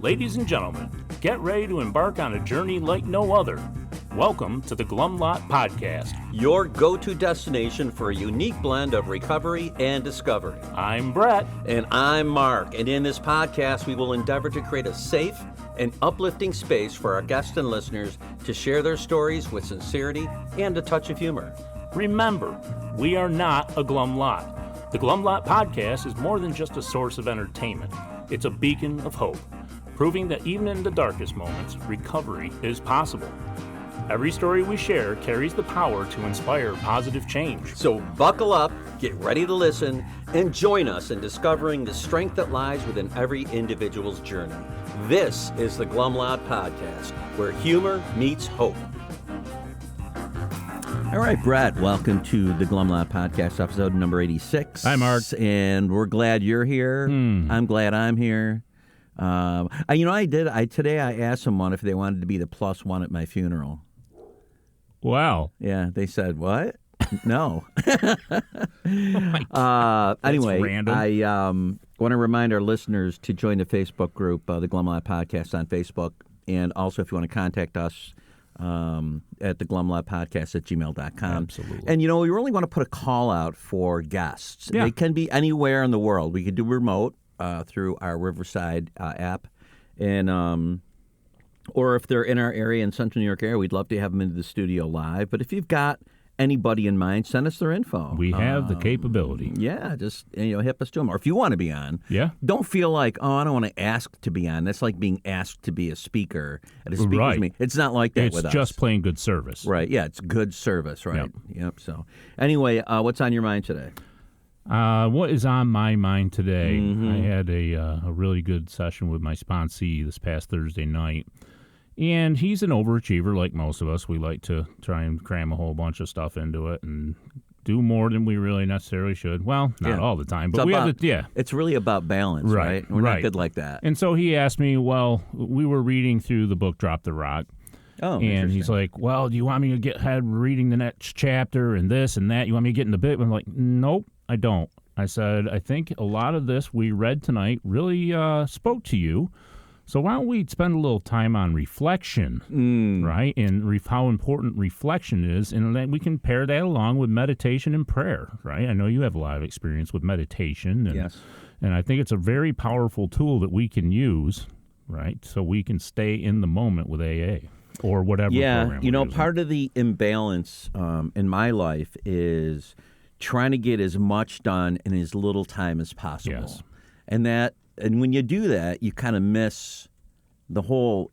Ladies and gentlemen, get ready to embark on a journey like no other. Welcome to the Glumlot Podcast, your go-to destination for a unique blend of recovery and discovery. I'm Brett. And I'm Mark. And in this podcast, we will endeavor to create a safe and uplifting space for our guests and listeners to share their stories with sincerity and a touch of humor. Remember, we are not a Glumlot. The Glumlot Podcast is more than just a source of entertainment. It's a beacon of hope, proving that even in the darkest moments, recovery is possible. Every story we share carries the power to inspire positive change. So buckle up, get ready to listen, and join us in discovering the strength that lies within every individual's journey. This is the Glumlot Podcast, where humor meets hope. All right, Brett, welcome to the Glumlot Podcast, episode number 86. Hi, Mark. And we're glad you're here. I'm glad I'm here. Today I asked someone if they wanted to be the plus one at my funeral. Wow. Yeah, they said, what? No. Anyway, random. I want to remind our listeners to join the Facebook group, the Glumlot Podcast on Facebook. And also, if you want to contact us at the Glumlot Podcast at gmail.com. Absolutely. And, we really want to put a call out for guests. Yeah. They can be anywhere in the world. We could do remote through our Riverside app. And or if they're in our area, in Central New York area, we'd love to have them into the studio live. But if you've got anybody in mind, send us their info. We have the capability. Yeah, just hip us to them. Or if you want to be on, don't feel like, I don't want to ask to be on. That's like being asked to be a speaker at a speaker's meeting. It's not like that with us. It's just plain good service. Right, yeah, it's good service, right? Yep. So anyway, what's on your mind today? What is on my mind today? I had a really good session with my sponsee this past Thursday night. And he's an overachiever like most of us. We like to try and cram a whole bunch of stuff into it and do more than we really necessarily should. Well, not all the time, but it's really about balance, right? We're not good like that. And so he asked me, we were reading through the book Drop the Rock. Oh, and he's like, do you want me to get ahead reading the next chapter and this and that? You want me to get in the bit? I'm like, nope, I don't. I said, I think a lot of this we read tonight really spoke to you. So why don't we spend a little time on reflection, right? And how important reflection is, and then we can pair that along with meditation and prayer, right? I know you have a lot of experience with meditation. And, yes. And I think it's a very powerful tool that we can use, right? So we can stay in the moment with AA or whatever program we're using. Part of the imbalance in my life is trying to get as much done in as little time as possible. Yes. And when you do that, you kind of miss the whole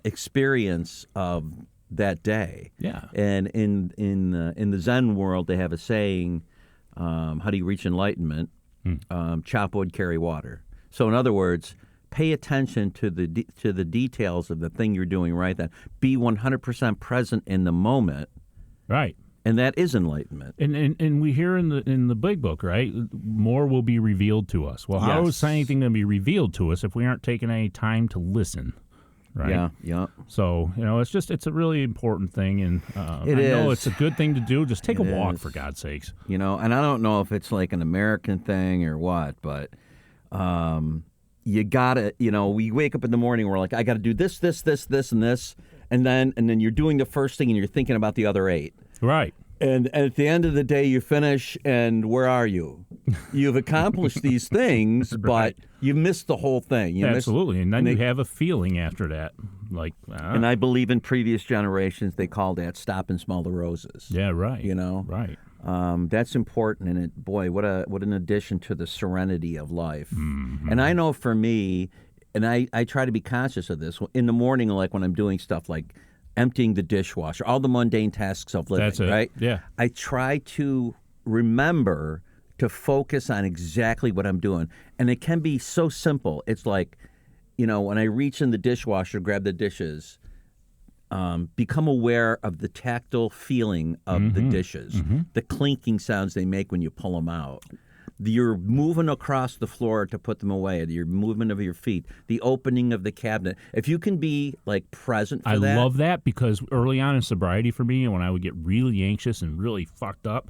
experience of that day. Yeah. And in the Zen world, they have a saying, how do you reach enlightenment? Chop wood, carry water. So in other words, pay attention to the details of the thing you're doing right then. Be 100% present in the moment. Right. And that is enlightenment. And we hear in the big book, right? More will be revealed to us. Well, how is anything going to be revealed to us if we aren't taking any time to listen, right? Yeah. So, it's a really important thing. And I know it's a good thing to do. Just take a walk, for God's sakes. And I don't know if it's like an American thing or what, but you got to, we wake up in the morning, we're like, I got to do this, and this. And then you're doing the first thing and you're thinking about the other 8. Right. And at the end of the day, you finish, and where are you? You've accomplished these things, Right. but you missed the whole thing. Absolutely. And then you have a feeling after that. And I believe in previous generations, they called that stop and smell the roses. Yeah, right. Right. That's important. And what an addition to the serenity of life. Mm-hmm. And I know for me, and I try to be conscious of this, in the morning, like when I'm doing stuff like emptying the dishwasher, all the mundane tasks of living, That's it. right? Yeah. I try to remember to focus on exactly what I'm doing. And it can be so simple. It's like, when I reach in the dishwasher, grab the dishes, become aware of the tactile feeling of the dishes, the clinking sounds they make when you pull them out. You're moving across the floor to put them away, your movement of your feet, the opening of the cabinet. If you can be present for that. I love that because early on in sobriety for me, when I would get really anxious and really fucked up,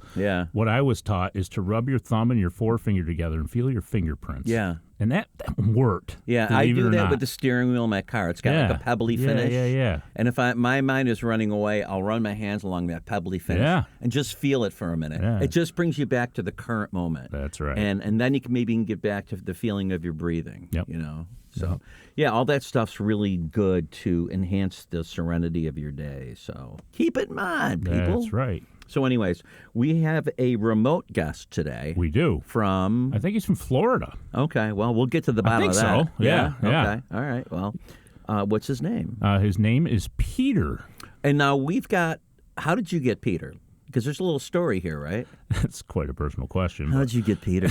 what I was taught is to rub your thumb and your forefinger together and feel your fingerprints. Yeah. And that worked. Yeah, I believe it do or that not. with the steering wheel in my car. It's got like a pebbly finish. Yeah. And if my mind is running away, I'll run my hands along that pebbly finish Yeah. and just feel it for a minute. Yeah. It just brings you back to the current moment. That's right. And then you can maybe get back to the feeling of your breathing. Yep. You know. So yeah, all that stuff's really good to enhance the serenity of your day. So keep it in mind, people. That's right. So anyways, we have a remote guest today. We do. From I think he's from Florida. Okay, well, we'll get to the bottom think of that. so. Yeah. Okay. All right. Well, what's his name? His name is Peter. And now we've got. How did you get Peter? Because there's a little story here, right? That's quite a personal question. How did you get Peter?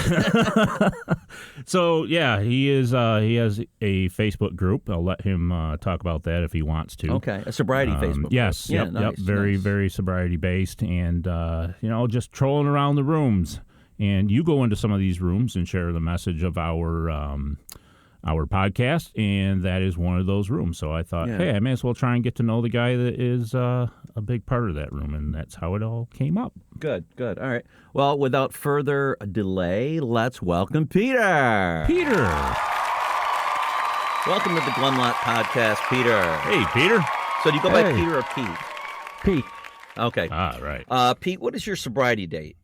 So yeah, he is. He has a Facebook group. I'll let him talk about that if he wants to. Okay, a sobriety Facebook. Yes. group. Yep. Yeah, nice, Very, nice. very sobriety based, and just trolling around the rooms. And you go into some of these rooms and share the message of our podcast, and that is one of those rooms. So I thought, Yeah. hey, I may as well try and get to know the guy that is a big part of that room, and that's how it all came up. Good. All right. Well, without further delay, let's welcome Peter. Peter. Welcome to the Glenlott Podcast, Peter. Hey, Peter. So do you go by Hey. Peter or Pete? Pete, Okay. Ah, right. Pete, what is your sobriety date?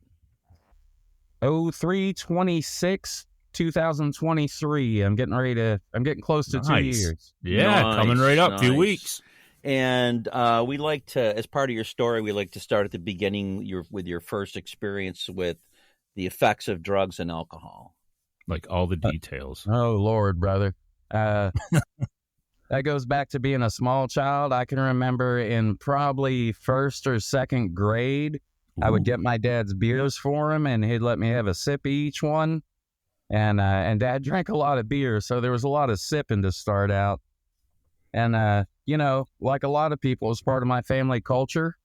03/26/2023. I'm getting close to 2 Nice. years. Yeah, Nice, coming right up. 2 nice. weeks. And we like to, as part of your story, we like to start at the beginning with your first experience with the effects of drugs and alcohol. Like all the details. Oh, Lord, brother. That goes back to being a small child. I can remember in probably first or second grade, I would get my dad's beers for him, and he'd let me have a sip of each one. And Dad drank a lot of beer, so there was a lot of sipping to start out. And, like a lot of people, as part of my family culture,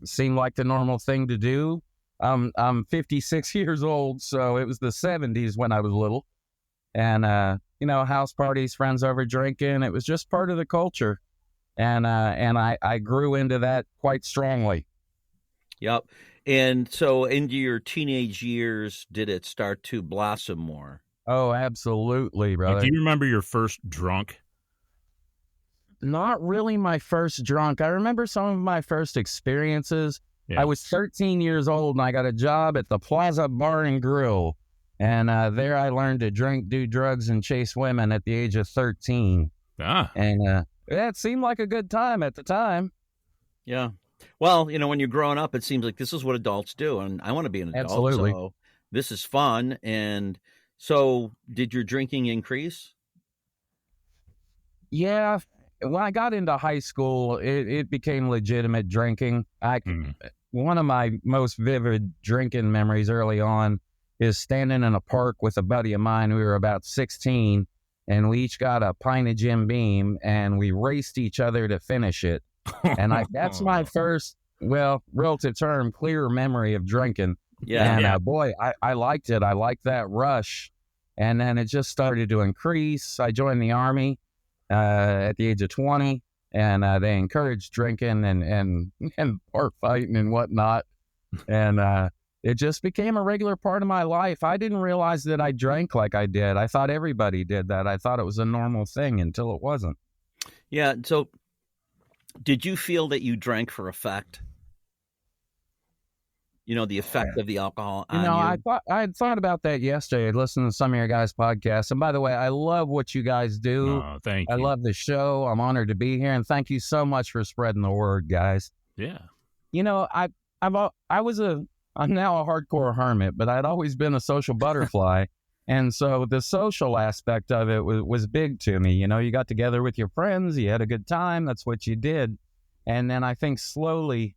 seemed like the normal thing to do. I'm 56 years old, so it was the 70s when I was little. And, house parties, friends over drinking, it was just part of the culture. And I grew into that quite strongly. Yep. And so into your teenage years, did it start to blossom more? Oh, absolutely, brother. Do you remember your first drunk? Not really my first drunk. I remember some of my first experiences. Yeah. I was 13 years old, and I got a job at the Plaza Bar and Grill. And there I learned to drink, do drugs, and chase women at the age of 13. Ah, And it seemed like a good time at the time. Yeah. Well, when you're growing up, it seems like this is what adults do, and I want to be an adult. Absolutely. So this is fun. And so did your drinking increase? Yeah. When I got into high school, it became legitimate drinking. One of my most vivid drinking memories early on is standing in a park with a buddy of mine. We were about 16, and we each got a pint of Jim Beam, and we raced each other to finish it. And that's my first, relative term, clear memory of drinking. Yeah. And boy, I liked it. I liked that rush. And then it just started to increase. I joined the Army at the age of 20, and they encouraged drinking and park fighting and whatnot. And it just became a regular part of my life. I didn't realize that I drank like I did. I thought everybody did that. I thought it was a normal thing until it wasn't. Yeah. So did you feel that you drank for effect? The effect of the alcohol on you? I had thought about that yesterday. I listened to some of your guys' podcasts. And by the way, I love what you guys do. oh, thank you. I love the show. I'm honored to be here. And thank you so much for spreading the word, guys. Yeah. I'm now a hardcore hermit, but I'd always been a social butterfly. And so the social aspect of it was big to me. You got together with your friends, you had a good time. That's what you did. And then I think slowly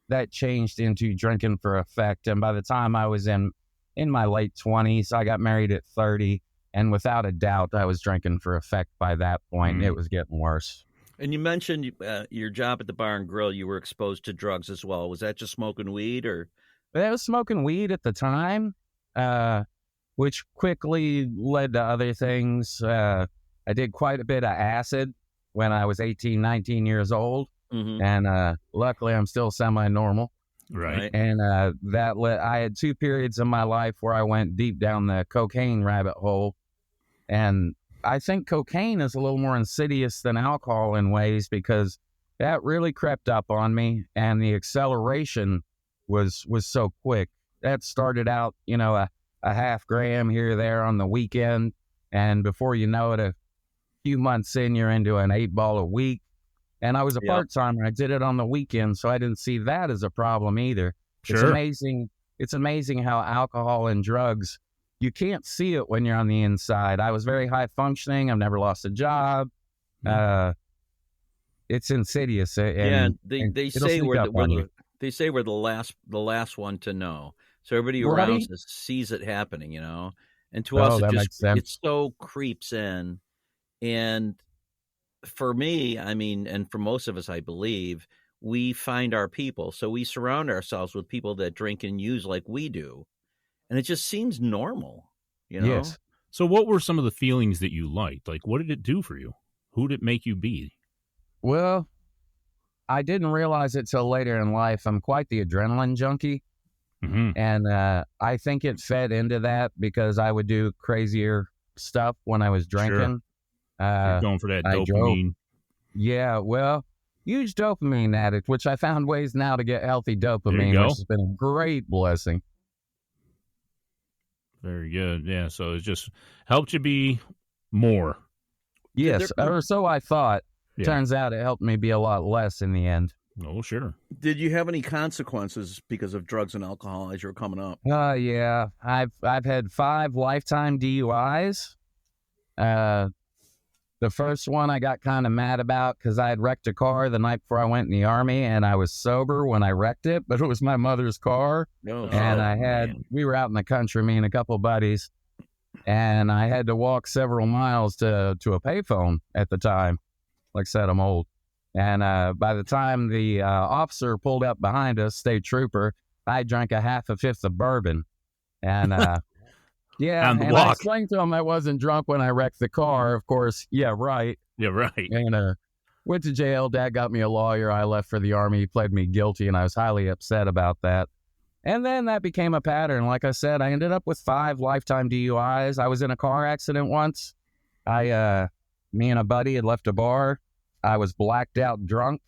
that changed into drinking for effect. And by the time I was in my late 20s, I got married at 30. And without a doubt, I was drinking for effect by that point. It was getting worse. And you mentioned your job at the Bar and Grill, you were exposed to drugs as well. Was that just smoking weed or? I was smoking weed at the time, which quickly led to other things. I did quite a bit of acid when I was 18, 19 years old. Mm-hmm. And luckily, I'm still semi-normal. Right. And I had 2 periods in my life where I went deep down the cocaine rabbit hole. And I think cocaine is a little more insidious than alcohol in ways, because that really crept up on me, and the acceleration was so quick. That started out, a half gram here or there on the weekend, and before you know it, a few months in, you're into an 8-ball a week. And I was a Yep. part-timer. I did it on the weekend, so I didn't see that as a problem either. It's Sure. amazing. It's amazing how alcohol and drugs, you can't see it when you're on the inside. I was very high functioning. I've never lost a job. It's insidious. And they it'll say sneak we're up on you. they say we're the last one to know. So everybody Right? around us sees it happening, you know. And to Oh, us, that makes sense. it so creeps in. And for me, I mean, and for most of us, I believe, we find our people. So we surround ourselves with people that drink and use like we do, and it just seems normal, you know. Yes. So what were some of the feelings that you liked? Like, what did it do for you? Who did it make you be? Well, I didn't realize it till later in life. I'm quite the adrenaline junkie. Mm-hmm. And I think it fed into that because I would do crazier stuff when I was drinking. You're going for that I drove. dopamine. Yeah, well, huge dopamine addict, which I found ways now to get healthy dopamine, go. which has been a great blessing. Very good. Yeah. So it just helped you be more. Yes, or so I thought. Yeah. Turns out it helped me be a lot less in the end. Oh, sure. Did you have any consequences because of drugs and alcohol as you were coming up? Yeah, I've had 5 lifetime DUIs. The first one I got kind of mad about because I had wrecked a car the night before I went in the Army, and I was sober when I wrecked it, but it was my mother's car. No, And we were out in the country, me and a couple of buddies, and I had to walk several miles to a payphone at the time. Like I said, I'm old. And by the time the officer pulled up behind us, state trooper, I drank a half a fifth of bourbon. And yeah, On the and walk. I explained to him I wasn't drunk when I wrecked the car. Of course, yeah, right. Yeah, right. And went to jail. Dad got me a lawyer. I left for the Army. He pled me guilty, and I was highly upset about that. And then that became a pattern. Like I said, I ended up with 5 lifetime DUIs. I was in a car accident once. Me and a buddy had left a bar. I was blacked out drunk,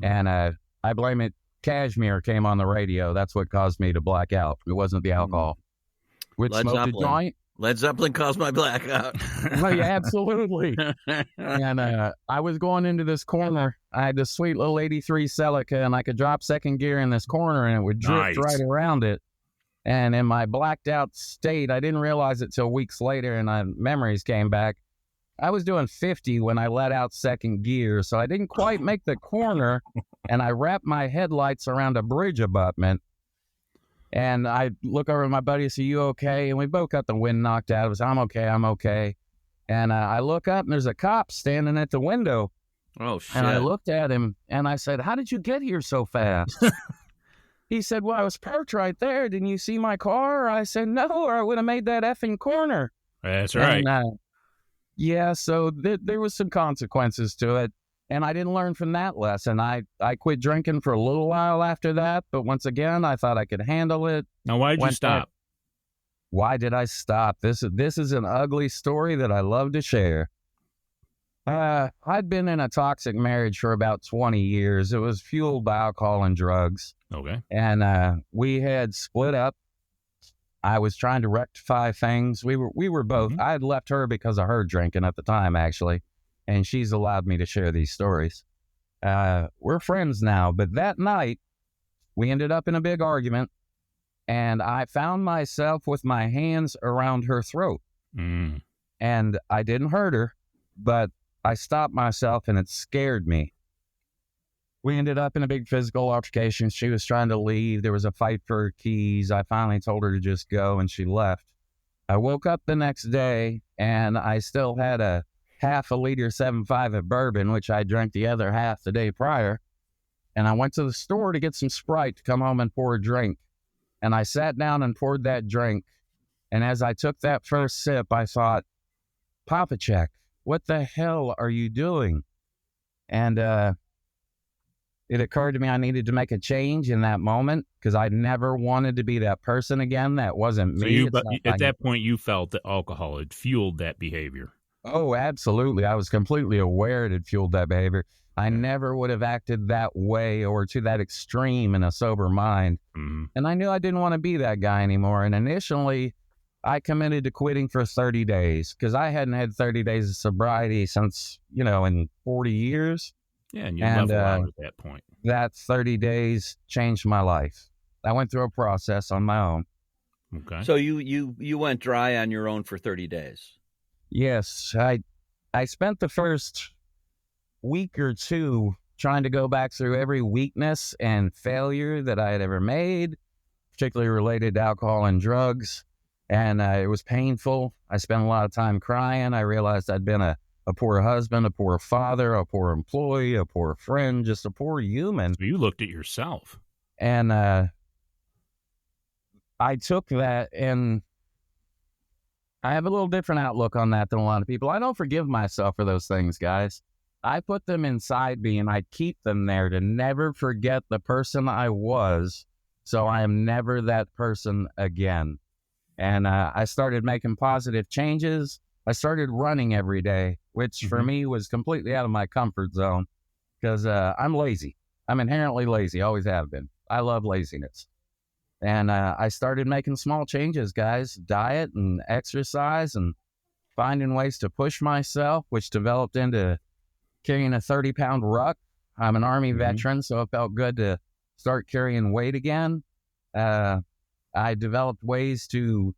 and I blame it. Cashmere came on the radio. That's what caused me to black out. It wasn't the alcohol. Which Led smoked a Zeppelin. joint. Led Zeppelin caused my blackout. Well, yeah, absolutely. And I was going into this corner. I had this sweet little 83 Celica, and I could drop second gear in this corner, and it would drift Nice. right around it. And in my blacked out state, I didn't realize it till weeks later, and my memories came back. I was doing 50 when I let out second gear, so I didn't quite make the corner, and I wrapped my headlights around a bridge abutment. And I look over at my buddy and say, "You okay?" And we both got the wind knocked out of us. I'm okay. And I look up, and there's a cop standing at the window. Oh, shit. And I looked at him, and I said, "How did you get here so fast?" He said, "Well, I was parked right there. Didn't you see my car?" I said, "No, or I would have made that effing corner." That's right. And, yeah, so there was some consequences to it, and I didn't learn from that lesson. I quit drinking for a little while after that, but once again, I thought I could handle it. Now, why did you Went stop? Why did I stop? This is an ugly story that I love to share. I'd been in a toxic marriage for about 20 years. It was fueled by alcohol and drugs, Okay. and we had split up. I was trying to rectify things. We were both. Mhm. I had left her because of her drinking at the time, actually, and she's allowed me to share these stories. We're friends now, but that night we ended up in a big argument, and I found myself with my hands around her throat, Mm. and I didn't hurt her, but I stopped myself, and it scared me. We ended up in a big physical altercation. She was trying to leave. There was a fight for her keys. I finally told her to just go, and she left. I woke up the next day, and I still had a half a liter 7.5 of bourbon, which I drank the other half the day prior. And I went to the store to get some Sprite to come home and pour a drink. And I sat down and poured that drink. And as I took that first sip, I thought, "Papacek, what the hell are you doing?" And it occurred to me I needed to make a change in that moment because I never wanted to be that person again. That wasn't So me. It's but not at my- that point, you felt that alcohol had fueled that behavior. Oh, absolutely. I was completely aware it had fueled that behavior. I never would have acted that way or to that extreme in a sober mind. Mm-hmm. And I knew I didn't want to be that guy anymore. And initially, I committed to quitting for 30 days because I hadn't had 30 days of sobriety since, in 40 years. Yeah, and you And, level out at that point. That 30 days changed my life. I went through a process on my own. Okay. So you went dry on your own for 30 days. Yes, I spent the first week or two trying to go back through every weakness and failure that I had ever made, particularly related to alcohol and drugs. And it was painful. I spent a lot of time crying. I realized I'd been a poor husband, a poor father, a poor employee, a poor friend, just a poor human. So you looked at yourself. And I took that, and I have a little different outlook on that than a lot of people. I don't forgive myself for those things, guys. I put them inside me, and I keep them there to never forget the person I was, so I am never that person again. And I started making positive changes. I started running every day, which for me was completely out of my comfort zone because I'm lazy. I'm inherently lazy, always have been. I love laziness. And I started making small changes, guys, diet and exercise and finding ways to push myself, which developed into carrying a 30-pound ruck. I'm an Army veteran, so it felt good to start carrying weight again. I developed ways to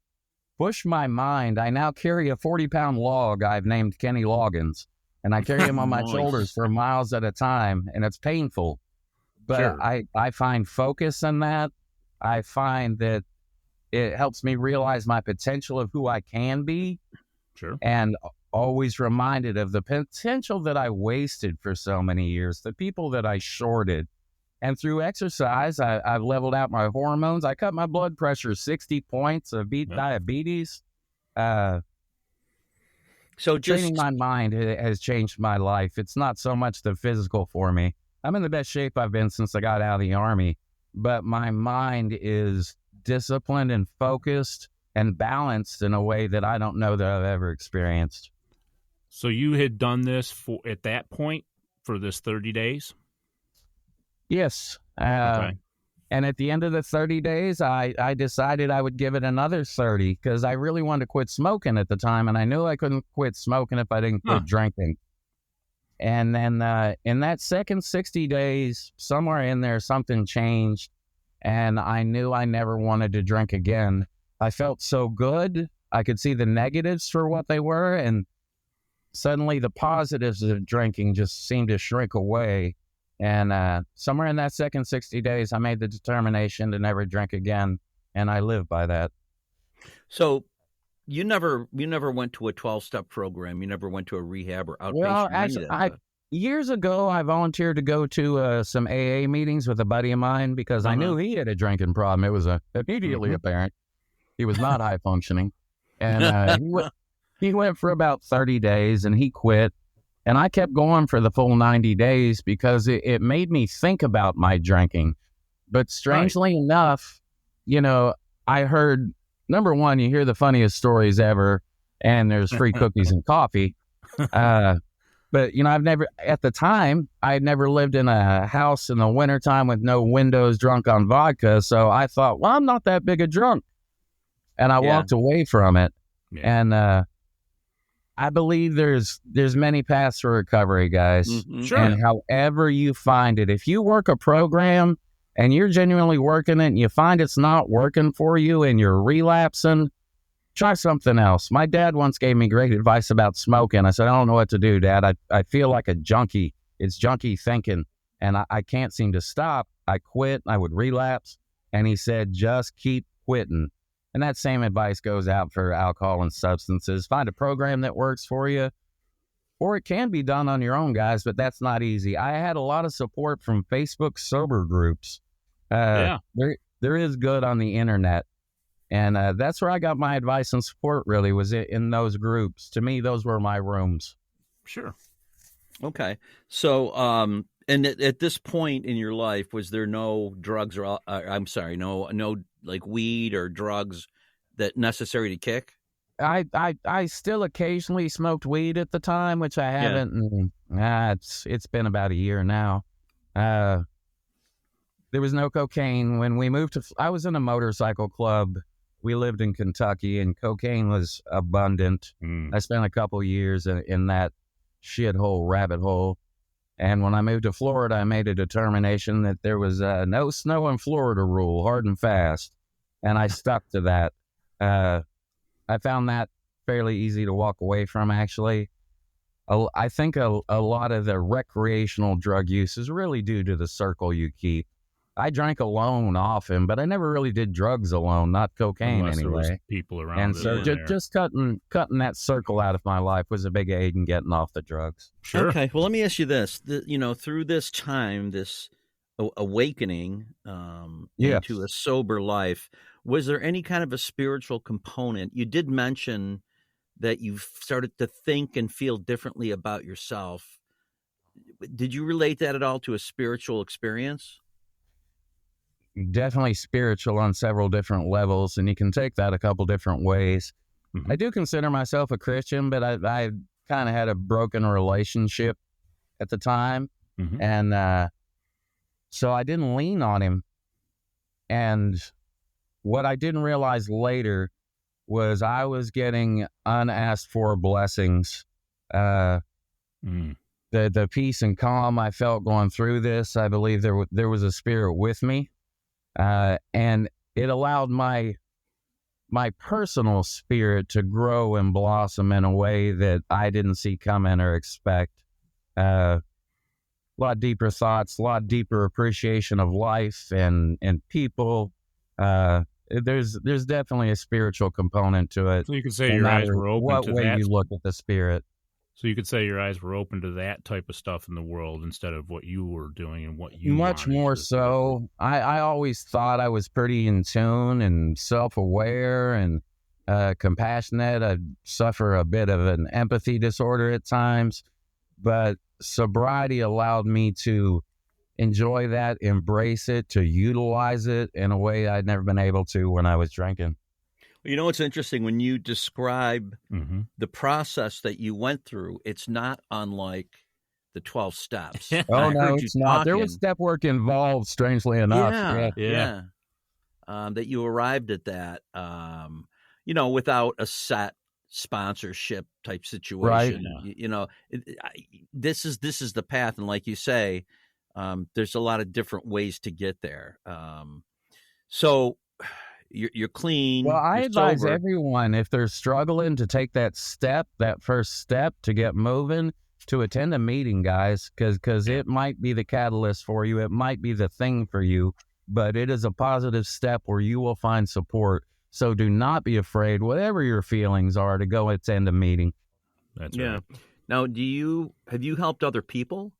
push my mind. I now carry a 40-pound log I've named Kenny Loggins, and I carry him on my Nice. shoulders for miles at a time, and it's painful. But Sure. I find focus in that. I find that it helps me realize my potential of who I can be, Sure. and always reminded of the potential that I wasted for so many years, the people that I shorted. And through exercise, I've leveled out my hormones. I cut my blood pressure 60 points. I beat diabetes. So Training just my mind has changed my life. It's not so much the physical for me. I'm in the best shape I've been since I got out of the Army, but my mind is disciplined and focused and balanced in a way that I don't know that I've ever experienced. So you had done this at that point for this 30 days? Yes. Okay. And at the end of the 30 days, I decided I would give it another 30 because I really wanted to quit smoking at the time. And I knew I couldn't quit smoking if I didn't quit drinking. And then in that second 60 days, somewhere in there, something changed. And I knew I never wanted to drink again. I felt so good. I could see the negatives for what they were. And suddenly the positives of drinking just seemed to shrink away. And somewhere in that second 60 days, I made the determination to never drink again. And I live by that. so you never went to a 12-step program. You never went to a rehab or outpatient. Well, or any actually, of that. years ago, I volunteered to go to some AA meetings with a buddy of mine because I knew he had a drinking problem. It was immediately apparent. He was not high functioning. And he went for about 30 days and he quit. And I kept going for the full 90 days because it made me think about my drinking. But strangely enough, I heard, number one, you hear the funniest stories ever, and there's free cookies and coffee. But, at the time, I had never lived in a house in the wintertime with no windows, drunk on vodka. So I thought, well, I'm not that big a drunk. And I walked away from it. Yeah. And I believe there's many paths for recovery, guys. Mhm. Sure. And however you find it, if you work a program and you're genuinely working it and you find it's not working for you and you're relapsing, try something else. My dad once gave me great advice about smoking. I said, I don't know what to do, Dad. I feel like a junkie. It's junkie thinking, and I can't seem to stop. I quit. I would relapse. And he said, just keep quitting. And that same advice goes out for alcohol and substances. Find a program that works for you, or it can be done on your own, guys, but that's not easy. I had a lot of support from Facebook sober groups. There is good on the internet. And that's where I got my advice and support, really, was in those groups. To me, those were my rooms. Sure. Okay. So And at this point in your life, was there no drugs or no like weed or drugs that necessary to kick? I still occasionally smoked weed at the time, which I haven't. It's been about a year now. There was no cocaine when we moved to. I was in a motorcycle club. We lived in Kentucky, and cocaine was abundant. I spent a couple years in that shithole rabbit hole. And when I moved to Florida, I made a determination that there was no snow in Florida rule, hard and fast. And I stuck to that. I found that fairly easy to walk away from, actually. I think a lot of the recreational drug use is really due to the circle you keep. I drank alone often, but I never really did drugs alone, not cocaine Unless there was anyway. people around. And that so were there. just cutting that circle out of my life was a big aid in getting off the drugs. Sure. Okay. Well, let me ask you this: through this time, this awakening into a sober life, was there any kind of a spiritual component? You did mention that you've started to think and feel differently about yourself. Did you relate that at all to a spiritual experience? Definitely spiritual on several different levels, and you can take that a couple different ways. Mhm. I do consider myself a Christian, but I kind of had a broken relationship at the time, Mhm. and so I didn't lean on him. And what I didn't realize later was I was getting unasked for blessings. The peace and calm I felt going through this, I believe there was a spirit with me. And it allowed my personal spirit to grow and blossom in a way that I didn't see coming or expect. A lot deeper thoughts, a lot deeper appreciation of life and people. There's definitely a spiritual component to it. So you could say No your eyes matter were open what to way that. you look at the spirit. So you could say your eyes were open to that type of stuff in the world instead of what you were doing and what you Much wanted more to do. so. I always thought I was pretty in tune and self-aware and compassionate. I suffer a bit of an empathy disorder at times, but sobriety allowed me to enjoy that, embrace it, to utilize it in a way I'd never been able to when I was drinking. You know, it's interesting when you describe Mm-hmm. the process that you went through. It's not unlike the 12 steps. Oh, I no, heard you it's not. There was talking. step work involved, strangely enough. Yeah. That you arrived at that, without a set sponsorship type situation. This is the path, and like you say, there's a lot of different ways to get there. So you're clean. Well, I you're advise sober. everyone, if they're struggling to take that first step to get moving, to attend a meeting, guys, because it might be the catalyst for you. It might be the thing for you, but it is a positive step where you will find support. So do not be afraid, whatever your feelings are, to go attend a meeting. That's Yeah. right. Now, have you helped other people?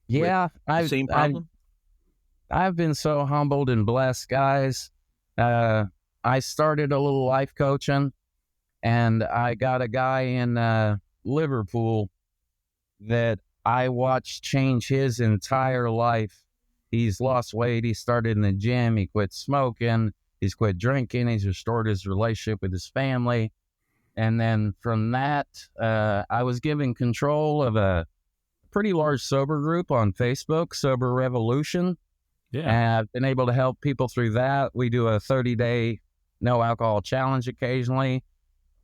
Yeah, Same problem? I've been so humbled and blessed, guys. I started a little life coaching, and I got a guy in Liverpool that I watched change his entire life. He's lost weight. He started in the gym. He quit smoking. He's quit drinking. He's restored his relationship with his family. And then from that, I was given control of a pretty large sober group on Facebook, Sober Revolution. Yeah. And I've been able to help people through that. We do a 30-day no alcohol challenge occasionally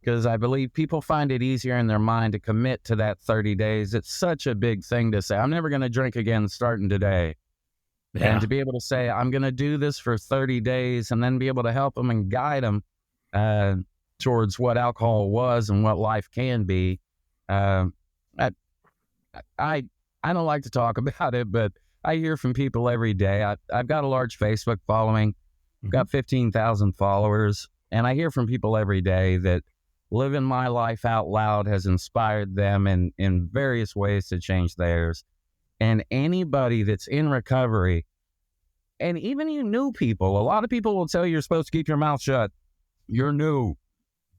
because I believe people find it easier in their mind to commit to that 30 days. It's such a big thing to say, I'm never going to drink again starting today. Yeah. And to be able to say, I'm going to do this for 30 days and then be able to help them and guide them towards what alcohol was and what life can be. I don't like to talk about it, but I hear from people every day. I've got a large Facebook following. I've got 15,000 followers. And I hear from people every day that living my life out loud has inspired them in various ways to change theirs. And anybody that's in recovery, and even you new people, a lot of people will tell you you're supposed to keep your mouth shut. You're new.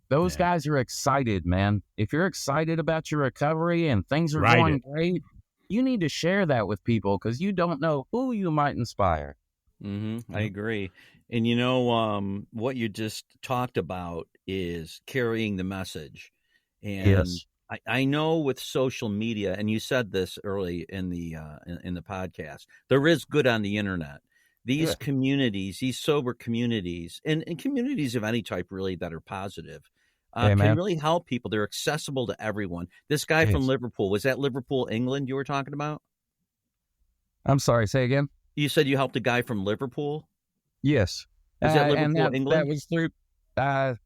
Those guys are excited, man. If you're excited about your recovery and things are Ride going it. great, you need to share that with people because you don't know who you might inspire. I agree. And what you just talked about is carrying the message. And Yes. I know with social media, and you said this early in the podcast, there is good on the internet. These Yeah. communities, these sober communities, and communities of any type really that are positive, Hey, can man. really help people. They're accessible to everyone. This guy from Yes. Liverpool, was that Liverpool, England you were talking about? I'm sorry, say again? You said you helped a guy from Liverpool? Yes. Is that And Liverpool, that England? was through, I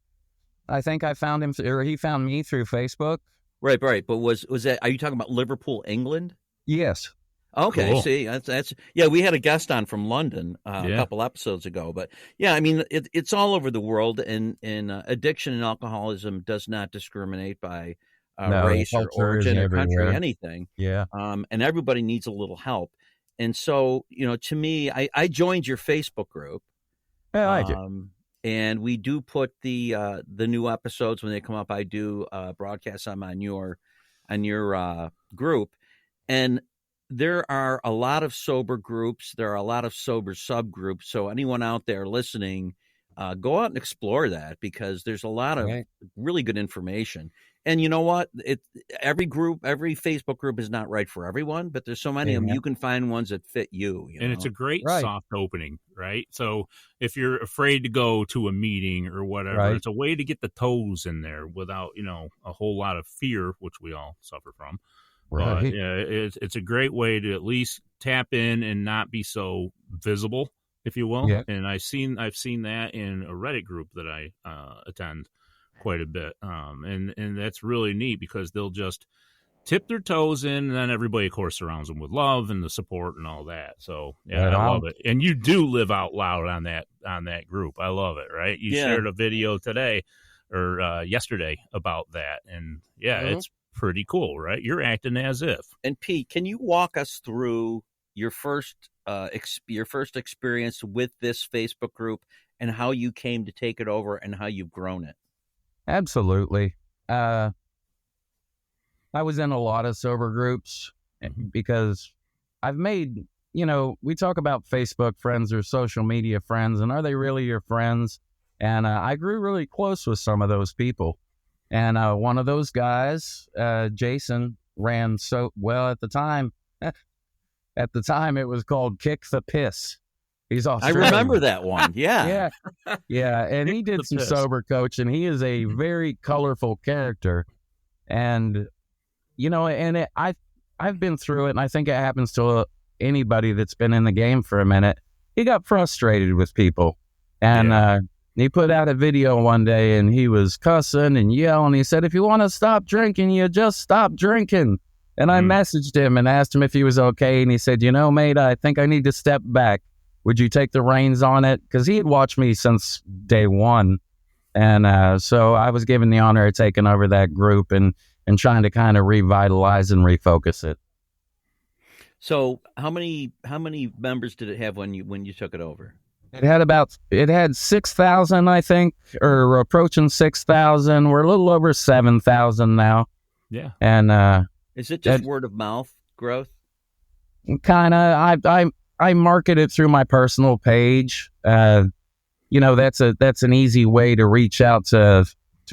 think I found him, or he found me through Facebook. Right. But was that? Are you talking about Liverpool, England? Yes. Okay. Cool. See, that's yeah. We had a guest on from London a Yeah. couple episodes ago, but yeah, I mean, it's all over the world, and addiction and alcoholism does not discriminate by No, race or culture is origin or country, everywhere. anything. Yeah. And everybody needs a little help. And so, to me, I joined your Facebook group. I like it. And we do put the new episodes when they come up. I do broadcast them on your group, and there are a lot of sober groups. There are a lot of sober subgroups. So anyone out there listening, go out and explore that because there's a lot of Right. really good information. And you know what? Every Facebook group is not right for everyone, but there's so many of them. Amen. You can find ones that fit you. And it's a great Right. soft opening, right? So if you're afraid to go to a meeting or whatever, Right. it's a way to get the toes in there without, a whole lot of fear, which we all suffer from. But Right. yeah, it's a great way to at least tap in and not be so visible, if you will. Yeah. And I've seen that in a Reddit group that I attend quite a bit, and that's really neat because they'll just tip their toes in, and then everybody, of course, surrounds them with love and the support and all that. So yeah, Right I on. love it. And you do live out loud on that group. I love it. Right? You Yeah. shared a video today or yesterday about that, and yeah, Mhm. it's pretty cool, right? You're acting as if. And Pete, can you walk us through your first experience with this Facebook group and how you came to take it over and how you've grown it? Absolutely. I was in a lot of sober groups because I've made, we talk about Facebook friends or social media friends, and are they really your friends? And I grew really close with some of those people. And one of those guys, Jason, ran at the time, it was called Kick the Piss. He's I Australian. remember that one. Yeah. Yeah. And he Kick did the some piss. sober coaching. He is a very colorful character. And, I've been through it, and I think it happens to anybody that's been in the game for a minute. He got frustrated with people. And he put out a video one day, and he was cussing and yelling. He said, if you want to stop drinking, you just stop drinking. And I messaged him and asked him if he was okay. And he said, mate, I think I need to step back. Would you take the reins on it? Because he had watched me since day one. And so I was given the honor of taking over that group and trying to kind of revitalize and refocus it. So how many members did it have when you took it over? It had 6,000, I think, or approaching 6,000. We're a little over 7,000 now. Yeah. And is it just word of mouth growth? Kind of. I market it through my personal page. That's an easy way to reach out to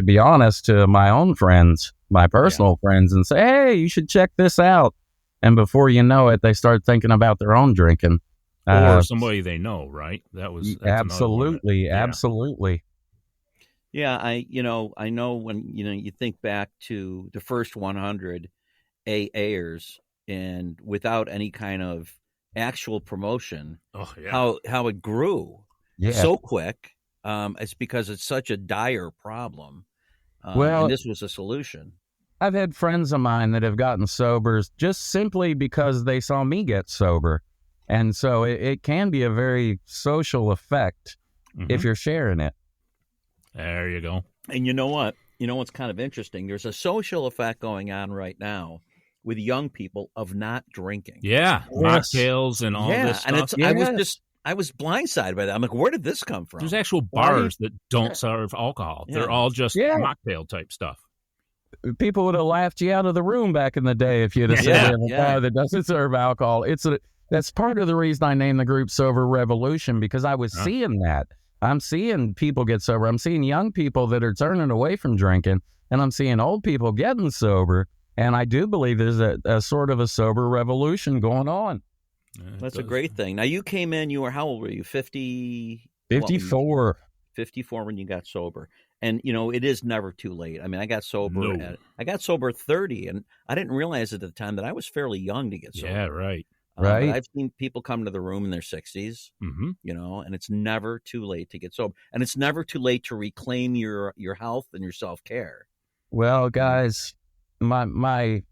be honest, to my own friends, my personal friends, and say, hey, you should check this out. And before you know it, they start thinking about their own drinking. Or somebody they know, right? That's absolutely, another one. absolutely. Yeah, I know when you think back to the first 100 AAers, and without any kind of actual promotion, Oh yeah. how it grew so quick. It's because it's such a dire problem. And this was a solution. I've had friends of mine that have gotten sober just simply because they saw me get sober. And so it can be a very social effect if you're sharing it. There you go. And you know what? What's kind of interesting? There's a social effect going on right now with young people of not drinking. Yeah. Yes. Mocktails and all this and stuff. I was blindsided by that. I'm like, where did this come from? There's actual bars that don't serve alcohol. Yeah. They're all just Yeah. mocktail type stuff. people would have laughed you out of the room back in the day if you'd have said Yeah, we have a yeah. bar that doesn't serve alcohol. That's part of the reason I named the group Sober Revolution, because I was seeing that. I'm seeing people get sober. I'm seeing young people that are turning away from drinking, and I'm seeing old people getting sober. And I do believe there's a sort of a sober revolution going on. That's a great thing. Now, you came in, how old were you? 50? 54. 54 when you got sober. And, it is never too late. I mean, I got sober No. at 30, and I didn't realize at the time that I was fairly young to get sober. Yeah, right. Right. But I've seen people come to the room in their 60s, Mm-hmm. and it's never too late to get sober. And it's never too late to reclaim your health and your self-care. Well, guys, my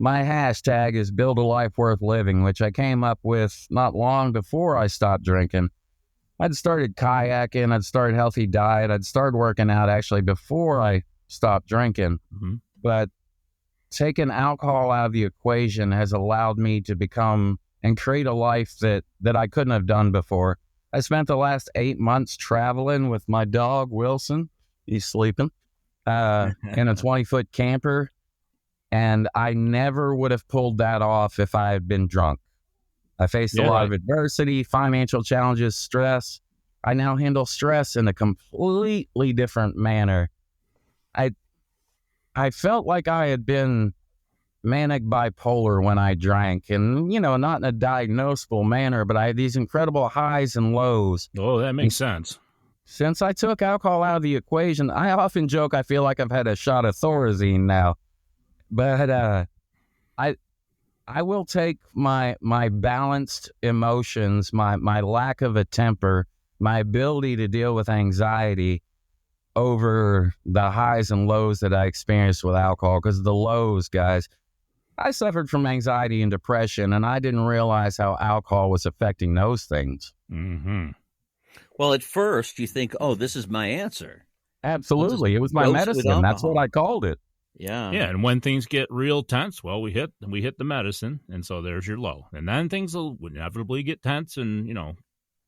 hashtag is Build a Life Worth Living, which I came up with not long before I stopped drinking. I'd started kayaking, I'd started healthy diet, I'd started working out actually before I stopped drinking. Mm-hmm. But taking alcohol out of the equation has allowed me to become and create a life that I couldn't have done before. I spent the last 8 months traveling with my dog, Wilson. He's sleeping in a 20-foot camper. And I never would have pulled that off if I had been drunk. I faced a lot of adversity, financial challenges, stress. I now handle stress in a completely different manner. I felt like I had been manic bipolar when I drank, and, not in a diagnosable manner, but I had these incredible highs and lows. Oh, that makes sense. Since I took alcohol out of the equation, I often joke I feel like I've had a shot of Thorazine now. But I will take my balanced emotions, my lack of a temper, my ability to deal with anxiety over the highs and lows that I experienced with alcohol. Because the lows, guys, I suffered from anxiety and depression, and I didn't realize how alcohol was affecting those things. Mm-hmm. Well, at first you think, oh, this is my answer. Absolutely. It was my dose with medicine. That's what alcohol. I called it. Yeah. Yeah, and when things get real tense, well, we hit the medicine, and so there's your low. And then things will inevitably get tense and,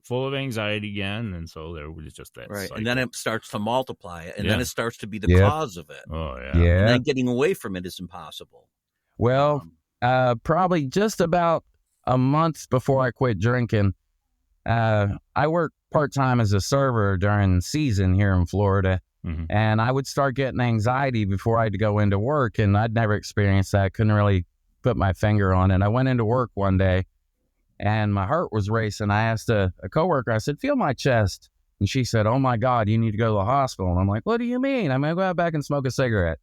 full of anxiety again, and so there was just that Right. cycle. And then it starts to multiply, and Yeah. then it starts to be the Yeah. cause of it. Oh, yeah. Yeah. And then getting away from it is impossible. Well, probably just about a month before I quit drinking, I worked part-time as a server during season here in Florida. Mm-hmm. And I would start getting anxiety before I had to go into work, and I'd never experienced that. Couldn't really put my finger on it. I went into work one day, and my heart was racing. I asked a coworker, I said, feel my chest. And she said, oh, my God, you need to go to the hospital. And I'm like, what do you mean? I'm going to go out back and smoke a cigarette.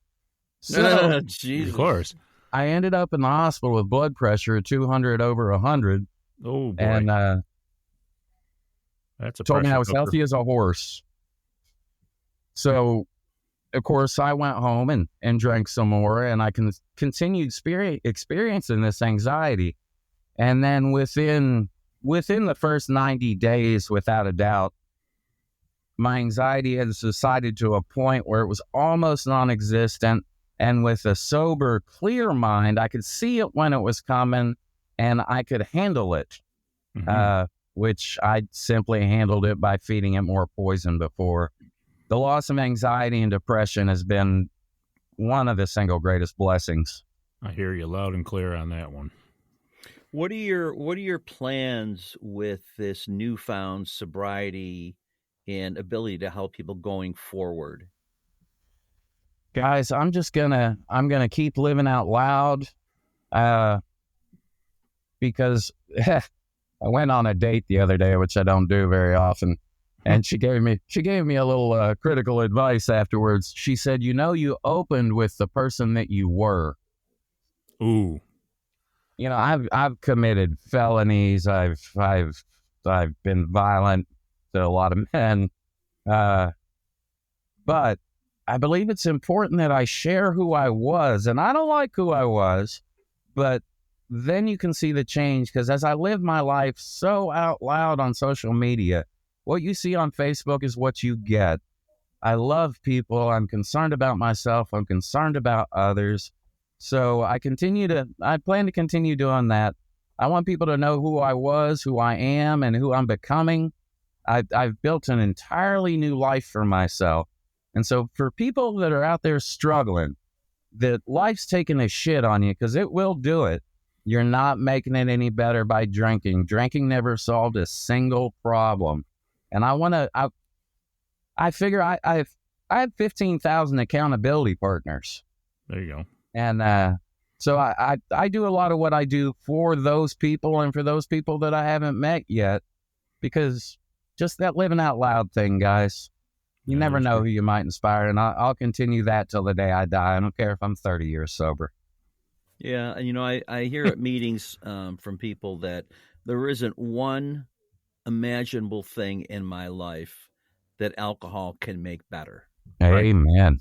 So Jesus. Of course. I ended up in the hospital with blood pressure 200 over 100. Oh, boy. And That's a told me pressure I was cooker. healthy as a horse. So, of course, I went home and drank some more, and I continued experiencing this anxiety. And then within the first 90 days, without a doubt, my anxiety had subsided to a point where it was almost non-existent. And with a sober, clear mind, I could see it when it was coming, and I could handle it. Mm-hmm. Which I simply handled it by feeding it more poison before. The loss of anxiety and depression has been one of the single greatest blessings. I hear you loud and clear on that one. What are your plans with this newfound sobriety and ability to help people going forward? Guys, I'm gonna keep living out loud, because I went on a date the other day, which I don't do very often, and she gave me a little critical advice afterwards. She said, you opened with the person that you were. Ooh. I've committed felonies. I've been violent to a lot of men, but I believe it's important that I share who I was, and I don't like who I was, but then you can see the change, because as I live my life so out loud on social media, what you see on Facebook is what you get. I love people. I'm concerned about myself. I'm concerned about others. So I plan to continue doing that. I want people to know who I was, who I am, and who I'm becoming. I've built an entirely new life for myself. And so for people that are out there struggling, that life's taking a shit on you, because it will do it. You're not making it any better by drinking. Drinking never solved a single problem. And I figure I have 15,000 accountability partners. There you go. And so I do a lot of what I do for those people and for those people that I haven't met yet, because just that living out loud thing, guys, you never know who you might inspire. And I'll continue that till the day I die. I don't care if I'm 30 years sober. Yeah, and I hear at meetings from people that there isn't one imaginable thing in my life that alcohol can make better. Amen.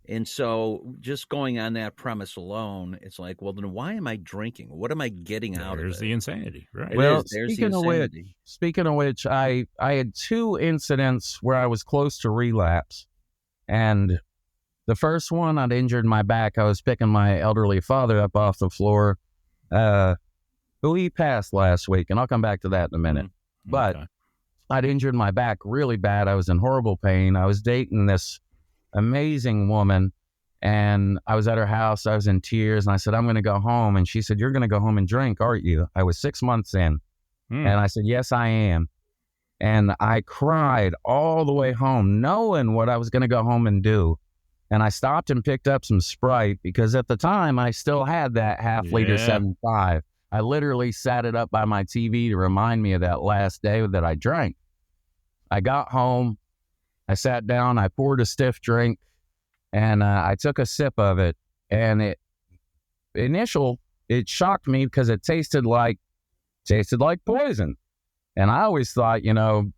And so just going on that premise alone, it's like, well, then why am I drinking? What am I getting out of it? There's the insanity, right? Well, There's the speaking of which, I had 2 incidents where I was close to relapse. And the first one, I'd injured my back. I was picking my elderly father up off the floor, who he passed last week, and I'll come back to that in a minute. But I'd injured my back really bad. I was in horrible pain. I was dating this amazing woman, and I was at her house. I was in tears, and I said, I'm going to go home. And she said, you're going to go home and drink, aren't you? I was 6 months in. And I said, yes, I am. And I cried all the way home, knowing what I was going to go home and do. And I stopped and picked up some Sprite, because at the time I still had that half-liter 7.5. I literally sat it up by my TV to remind me of that last day that I drank. I got home, I sat down, I poured a stiff drink, and I took a sip of it. And it shocked me because it tasted like poison. And I always thought,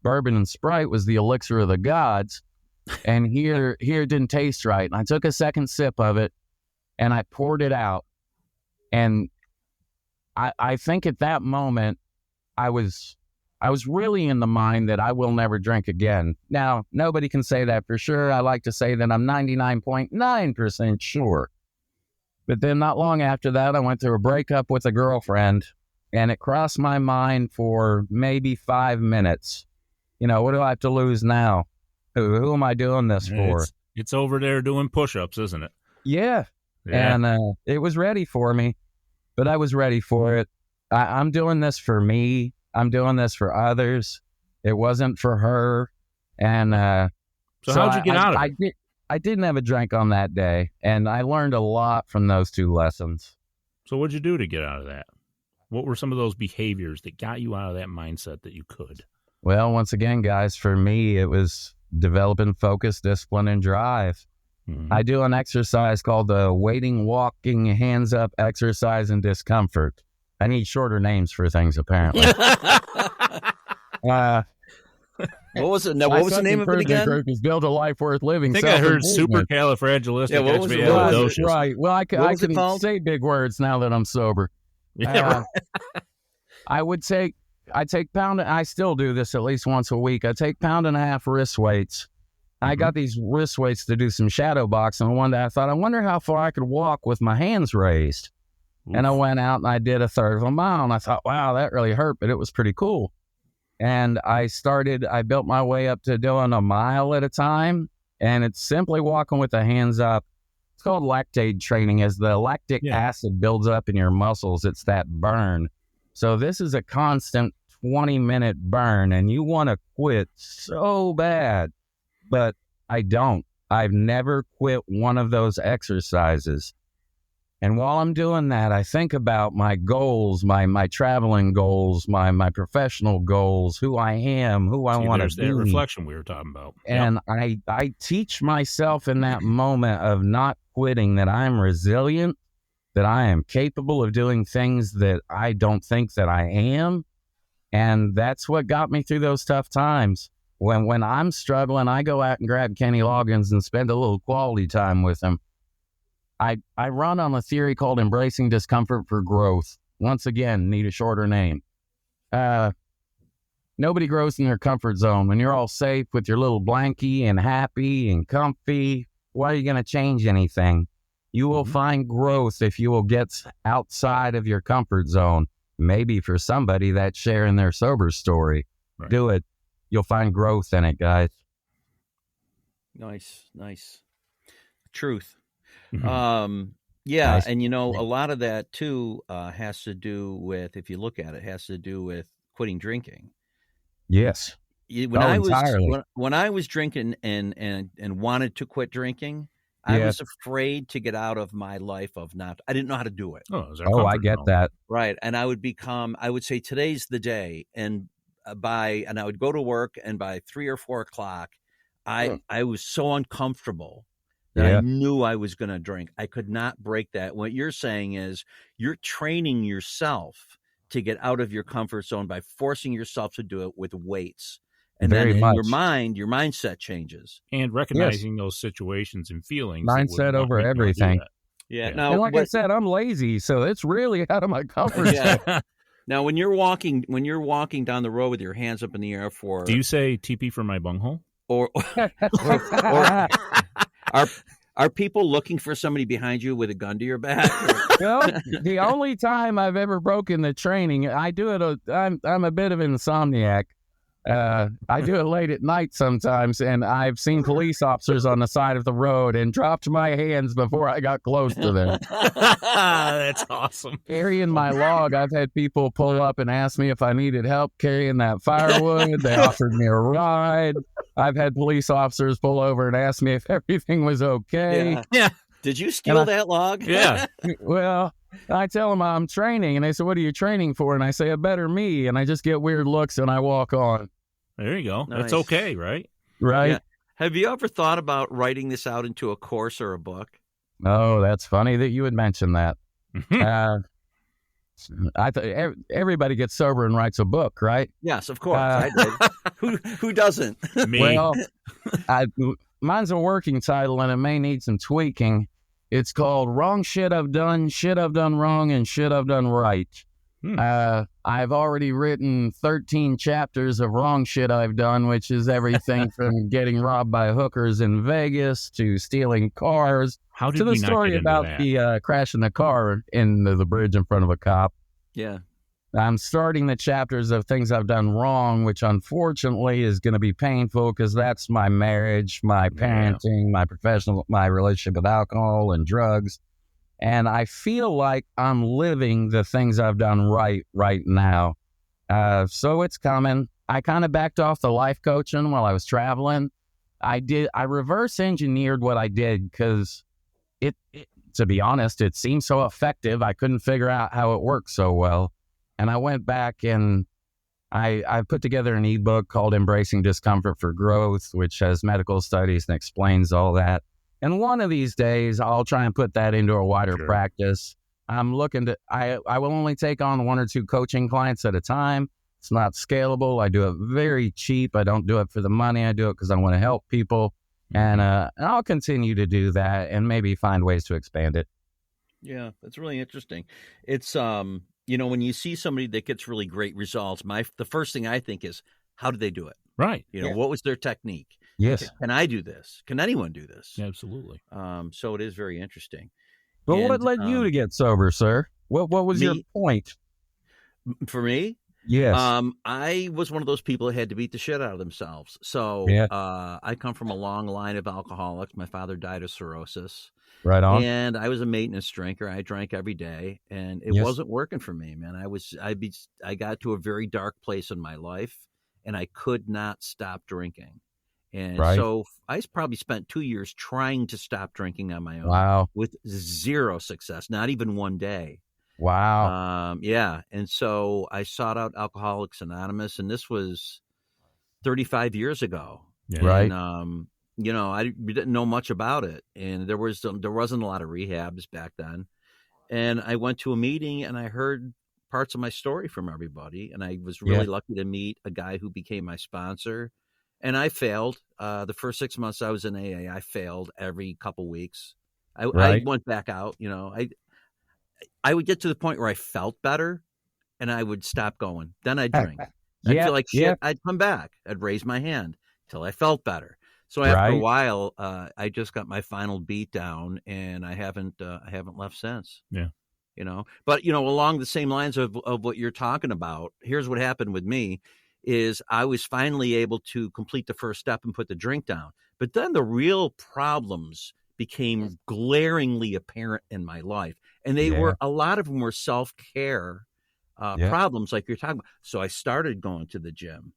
bourbon and Sprite was the elixir of the gods. And here it didn't taste right. And I took a second sip of it, and I poured it out. And I think at that moment, I was really in the mind that I will never drink again. Now, nobody can say that for sure. I like to say that I'm 99.9% sure. But then not long after that, I went through a breakup with a girlfriend, and it crossed my mind for maybe 5 minutes. What do I have to lose now? Who am I doing this for? It's over there doing push-ups, isn't it? Yeah. And it was ready for me, but I was ready for it. I'm doing this for me. I'm doing this for others. It wasn't for her. And so how'd you get out of it? I didn't have a drink on that day, and I learned a lot from those 2 lessons. So what'd you do to get out of that? What were some of those behaviors that got you out of that mindset that you could? Well, once again, guys, for me, it was developing focus, discipline, and drive. Mm-hmm. I do an exercise called the waiting, walking, hands up exercise and discomfort. I need shorter names for things, apparently. What was it? Now, what was the name of it again? Group is Build a Life Worth Living. I think I heard supercalifragilistic. Yeah, what was it? Right. Well, I can say big words now that I'm sober. Yeah, right. I take pound. I still do this at least once a week. I take 1.5 pound wrist weights. I got these wrist weights to do some shadow boxing. And one day I thought, I wonder how far I could walk with my hands raised. Oof. And I went out and I did 1/3 of a mile. And I thought, wow, that really hurt, but it was pretty cool. And I built my way up to doing 1 mile at a time. And it's simply walking with the hands up. It's called lactate training. As the lactic acid builds up in your muscles, it's that burn. So this is a constant 20-minute burn, and you want to quit so bad, but I don't. I've never quit one of those exercises. And while I'm doing that, I think about my goals, my traveling goals, my professional goals, who I am, who I want to be. There's that reflection we were talking about. And I teach myself in that moment of not quitting that I'm resilient, that I am capable of doing things that I don't think that I am. And that's what got me through those tough times. When I'm struggling, I go out and grab Kenny Loggins and spend a little quality time with him. I run on a theory called embracing discomfort for growth. Once again, need a shorter name. Nobody grows in their comfort zone. When you're all safe with your little blankie and happy and comfy, why are you going to change anything? You will find growth if you will get outside of your comfort zone. Maybe for somebody that's sharing their sober story. Right. Do it. You'll find growth in it, guys. Nice. Truth. Mm-hmm. Yeah, Nice. and a lot of that too has to do with, if you look at it, has to do with quitting drinking. Yes. When Oh, I was entirely. when I was drinking and wanted to quit drinking, I Yes. was afraid to get out of my life of not. I didn't know how to do it. Oh, it was our Oh, I comfort get zone. that. Right. And I would say today's the day. And I would go to work, and by 3 or 4 o'clock, I was so uncomfortable that I Yeah. knew I was going to drink. I could not break that. What you're saying is you're training yourself to get out of your comfort zone by forcing yourself to do it with weights. And then Very in your much. mindset changes. And recognizing those situations and feelings that would Mindset over make you wanna do everything. that. Yeah. Yeah. Now, And like I said, I'm lazy, so it's really out of my comfort zone. yeah. Now, when you're walking down the road with your hands up in the air for, Do you say TP for my bunghole? or are people looking for somebody behind you with a gun to your back? Well, the only time I've ever broken the training, I do it. I'm a bit of an insomniac. I do it late at night sometimes, and I've seen police officers on the side of the road and dropped my hands before I got close to them. That's awesome. Carrying my log, I've had people pull up and ask me if I needed help carrying that firewood. They offered me a ride. I've had police officers pull over and ask me if everything was okay. Yeah. Did you steal that log? Yeah. Well, I tell them I'm training, and they say, "What are you training for?" And I say, "A better me," and I just get weird looks and I walk on. There you go. That's Nice. okay, right? Right? Yeah. Have you ever thought about writing this out into a course or a book? Oh, that's funny that you would mention that. Everybody gets sober and writes a book, right? Yes, of course. I did. Who doesn't? Me. Well, mine's a working title, and it may need some tweaking. It's called Wrong Shit I've Done Wrong, and Shit I've Done Right. I've already written 13 chapters of wrong shit I've done, which is everything from getting robbed by hookers in Vegas to stealing cars How did to the we not story get into about that? the crashing the car into the bridge in front of a cop. Yeah. I'm starting the chapters of things I've done wrong, which unfortunately is going to be painful because that's my marriage, my parenting, my relationship with alcohol and drugs. And I feel like I'm living the things I've done right now. So it's coming. I kind of backed off the life coaching while I was traveling. I reverse engineered what I did because to be honest, it seemed so effective. I couldn't figure out how it worked so well. And I went back and I put together an ebook called Embracing Discomfort for Growth, which has medical studies and explains all that. And one of these days, I'll try and put that into a wider practice. I'm looking to, I will only take on 1 or 2 coaching clients at a time. It's not scalable. I do it very cheap. I don't do it for the money. I do it because I want to help people. And I'll continue to do that and maybe find ways to expand it. Yeah, that's really interesting. It's, when you see somebody that gets really great results, the first thing I think is, how did they do it? Right. What was their technique? Yes. Can I do this? Can anyone do this? Absolutely. So it is very interesting. But And, what led you to get sober, sir? What was your point? For me, Yes. I was one of those people that had to beat the shit out of themselves. So I come from a long line of alcoholics. My father died of cirrhosis. Right on. And I was a maintenance drinker. I drank every day, and it wasn't working for me, man. I got to a very dark place in my life, and I could not stop drinking. And so I probably spent 2 years trying to stop drinking on my own. Wow. With zero success, not even one day. Wow. And so I sought out Alcoholics Anonymous, and this was 35 years ago. Yeah. Right. And, we didn't know much about it, and there wasn't a lot of rehabs back then. And I went to a meeting, and I heard parts of my story from everybody, and I was really lucky to meet a guy who became my sponsor. And I failed. The first 6 months I was in AA, I failed every couple weeks. I went back out. I would get to the point where I felt better, and I would stop going. Then I'd drink. I'd feel like shit. I'd come back. I'd raise my hand till I felt better. So after a while, I just got my final beat down, and I haven't left since. Yeah. But along the same lines of what you're talking about, here's what happened with me. Is I was finally able to complete the first step and put the drink down. But then the real problems became glaringly apparent in my life. And they were, a lot of them were self-care problems like you're talking about. So I started going to the gym.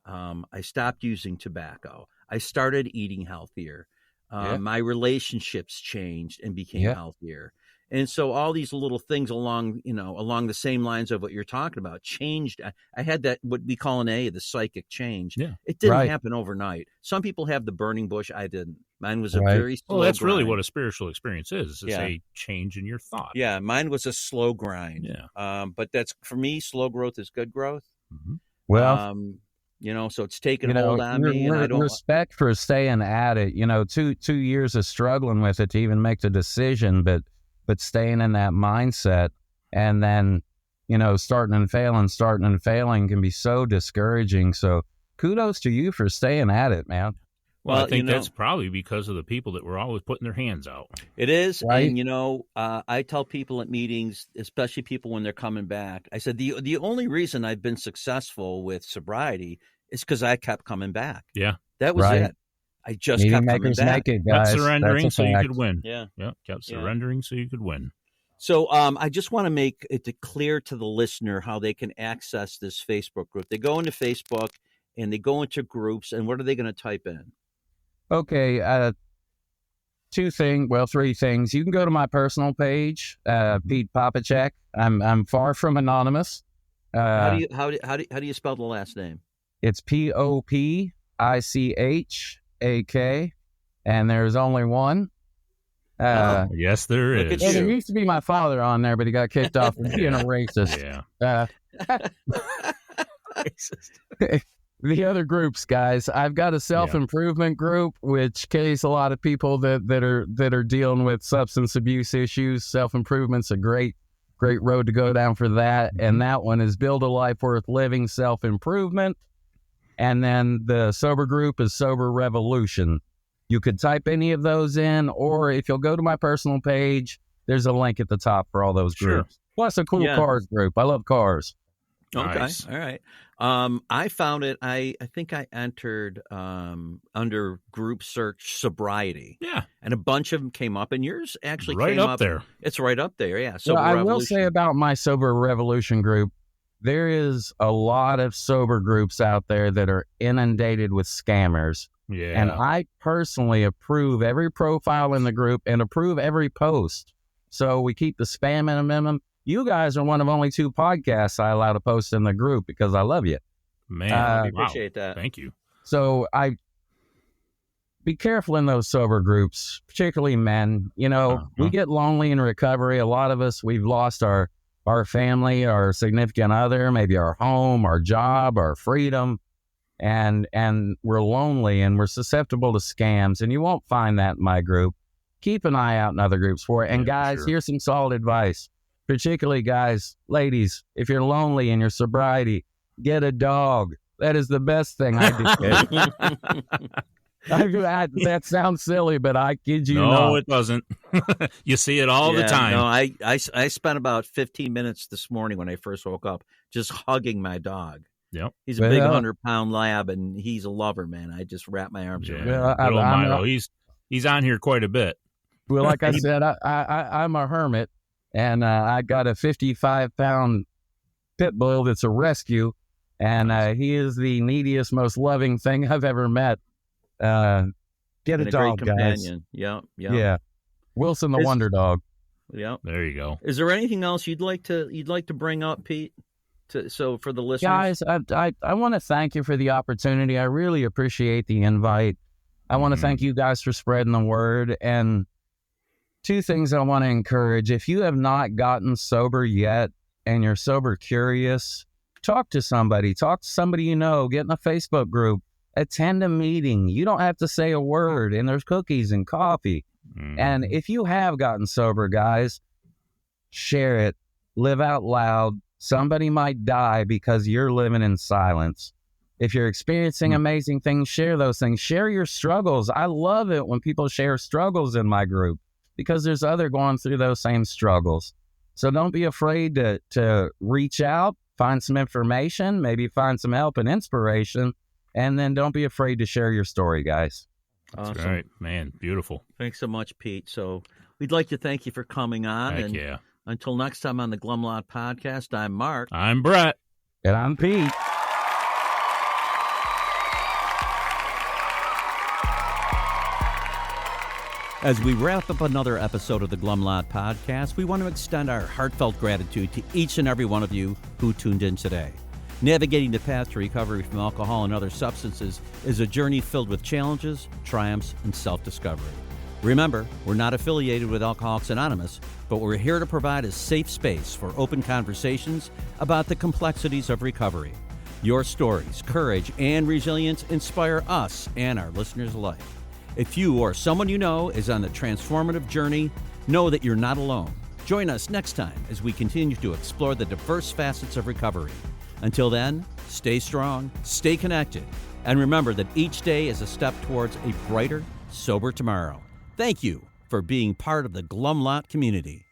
I stopped using tobacco. I started eating healthier. My relationships changed and became healthier. And so all these little things along the same lines of what you're talking about changed. I had that, what we call the psychic change. Yeah. It didn't happen overnight. Some people have the burning bush. I didn't. Mine was a very slow that's grind. really what a spiritual experience is. It's a change in your thought. Yeah, mine was a slow grind. Yeah. But that's, for me, slow growth is good growth. Mm-hmm. Well, so it's taken hold on me. And I don't respect for staying at it. 2 years of struggling with it to even make the decision, but staying in that mindset, and then, starting and failing can be so discouraging. So kudos to you for staying at it, man. Well, I think that's probably because of the people that were always putting their hands out. It is. Right? And, I tell people at meetings, especially people when they're coming back, I said, the only reason I've been successful with sobriety is because I kept coming back. Yeah. That was it. I just kept coming back. Make it, guys. Kept surrendering That's a so you fact. could win. Yeah. Kept surrendering so you could win. So I just want to make it clear to the listener how they can access this Facebook group. They go into Facebook and they go into groups, and what are they going to type in? Okay, three things. You can go to my personal page, Pete Popacek. I'm far from anonymous. How do you spell the last name? It's Popicchak, and there's only one. Yes, there Look is. at There you. used to be my father on there, but he got kicked off for being a racist. Yeah. The other groups, guys, I've got a self-improvement group, which carries a lot of people that are dealing with substance abuse issues. Self-improvement's a great road to go down for that. And that one is Build a Life Worth Living, Self-Improvement. And then the sober group is Sober Revolution. You could type any of those in, or if you'll go to my personal page, there's a link at the top for all those groups. Plus a cool cars group. I love cars. Okay. Nice. All right. I found it. I think I entered under group search sobriety. Yeah. And a bunch of them came up, and yours actually Right came up there. It's right up there. Yeah. So I will say about my Sober Revolution group, there is a lot of sober groups out there that are inundated with scammers. Yeah. And I personally approve every profile in the group and approve every post. So we keep the spam in a minimum. You guys are one of only 2 podcasts I allow to post in the group because I love you. Man, we appreciate that. Thank you. So be careful in those sober groups, particularly men. We get lonely in recovery. A lot of us, we've lost our family, our significant other, maybe our home, our job, our freedom. And we're lonely and we're susceptible to scams. And you won't find that in my group. Keep an eye out in other groups for it. And guys, here's some solid advice. Particularly guys, ladies, if you're lonely in your sobriety, get a dog. That is the best thing I do. That sounds silly, but I kid you not. No, it doesn't. You see it all the time. No, I spent about 15 minutes this morning when I first woke up just hugging my dog. Yep. He's a big 100-pound lab, and he's a lover, man. I just wrap my arms around him. Well, Good old Milo. He's on here quite a bit. Well, like I said, I'm a hermit. And I got a 55-pound pit bull that's a rescue, and he is the neediest, most loving thing I've ever met. Get a dog, great guys. Companion. Yeah. Wilson the Wonder Dog. Yeah. There you go. Is there anything else you'd like to bring up, Pete? So for the listeners, Guys, I want to thank you for the opportunity. I really appreciate the invite. I want to thank you guys for spreading the word. And 2 things I want to encourage. If you have not gotten sober yet and you're sober curious, talk to somebody. Talk to somebody you know. Get in a Facebook group. Attend a meeting. You don't have to say a word, and there's cookies and coffee. And if you have gotten sober, guys, share it. Live out loud. Somebody might die because you're living in silence. If you're experiencing amazing things, share those things. Share your struggles. I love it when people share struggles in my group, because there's other going through those same struggles. So don't be afraid to reach out, find some information, maybe find some help and inspiration, and then don't be afraid to share your story, guys. Awesome. All right, man, beautiful. Thanks so much, Pete. So we'd like to thank you for coming on. Heck and yeah. until next time on the Glumlot Podcast, I'm Mark. I'm Brett. And I'm Pete. As we wrap up another episode of the Glumlot Podcast, we want to extend our heartfelt gratitude to each and every one of you who tuned in today. Navigating the path to recovery from alcohol and other substances is a journey filled with challenges, triumphs, and self-discovery. Remember, we're not affiliated with Alcoholics Anonymous, but we're here to provide a safe space for open conversations about the complexities of recovery. Your stories, courage, and resilience inspire us and our listeners alike. If you or someone you know is on the transformative journey, know that you're not alone. Join us next time as we continue to explore the diverse facets of recovery. Until then, stay strong, stay connected, and remember that each day is a step towards a brighter, sober tomorrow. Thank you for being part of the Glumlot community.